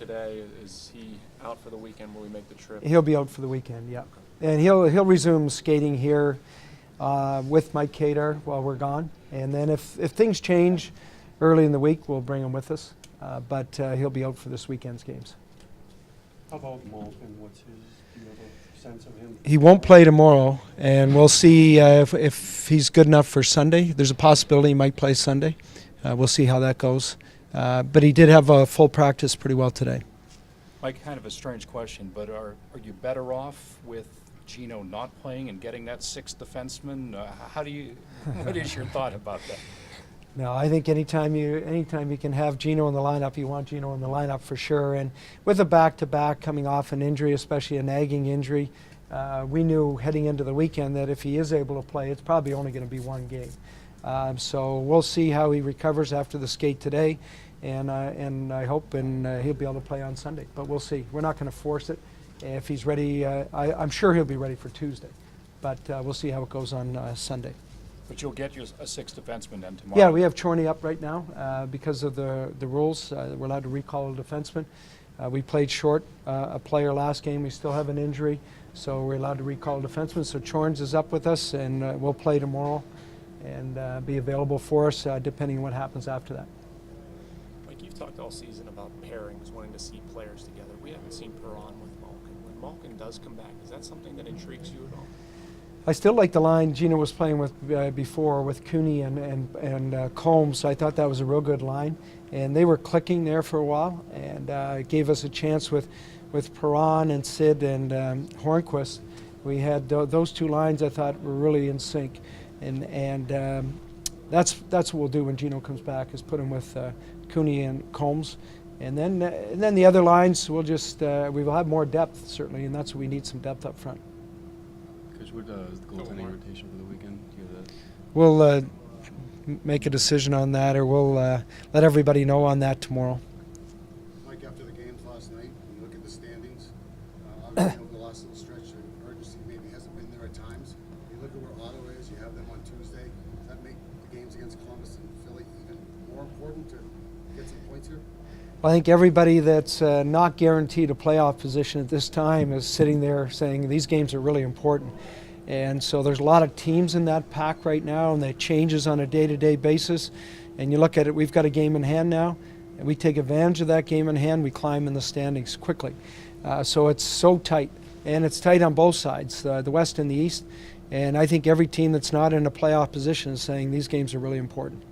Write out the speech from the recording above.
today. Is he out for the weekend? Will we make the trip? He'll be out for the weekend, yeah. And he'll resume skating here with Mike Kadar while we're gone. And then if things change early in the week, we'll bring him with us. But he'll be out for this weekend's games. How about Malkin? What's his, do you have a sense of him? He won't play tomorrow, and we'll see if he's good enough for Sunday. There's a possibility he might play Sunday. We'll see how that goes. But he did have a full practice pretty well today. Mike, kind of a strange question, but are you better off with Gino not playing and getting that sixth defenseman? What is your thought about that? No, I think anytime you can have Gino in the lineup, you want Gino in the lineup for sure. And with a back-to-back coming off an injury, especially a nagging injury, we knew heading into the weekend that if he is able to play, it's probably only going to be one game. So we'll see how he recovers after the skate today, and I hope he'll be able to play on Sunday. But we'll see. We're not going to force it. If he's ready, I'm sure he'll be ready for Tuesday. But we'll see how it goes on Sunday. But you'll get a sixth defenseman then tomorrow. Yeah, we have Chorney up right now because of the rules. We're allowed to recall a defenseman. We played short a player last game. We still have an injury, so we're allowed to recall a defenseman. So Chorns is up with us, and we'll play tomorrow and be available for us depending on what happens after that. Mike, you've talked all season about pairings, wanting to see players together. We haven't seen Perron with Malkin. When Malkin does come back, is that something that intrigues you at all? I still like the line Gino was playing with before with Cooney and Combs. I thought that was a real good line, and they were clicking there for a while, and gave us a chance with Perron and Sid and Hornquist. We had those two lines I thought were really in sync, and that's what we'll do when Gino comes back, is put him with Cooney and Combs, and then the other lines we'll just we will have more depth certainly, and that's what we need, some depth up front. What is the goaltending rotation for the weekend? Do you have that? We'll make a decision on that, or we'll let everybody know on that tomorrow. Mike, after the games last night, when you look at the standings, obviously over the last little stretch, the urgency maybe hasn't been there at times. You look at where Ottawa is, you have them on Tuesday. Does that make the games against Columbus and Philly even more important to get some points here? I think everybody that's not guaranteed a playoff position at this time is sitting there saying these games are really important. And so there's a lot of teams in that pack right now, and it changes on a day-to-day basis. And you look at it, we've got a game in hand now, and we take advantage of that game in hand, we climb in the standings quickly. So it's so tight, and it's tight on both sides, the West and the East. And I think every team that's not in a playoff position is saying these games are really important.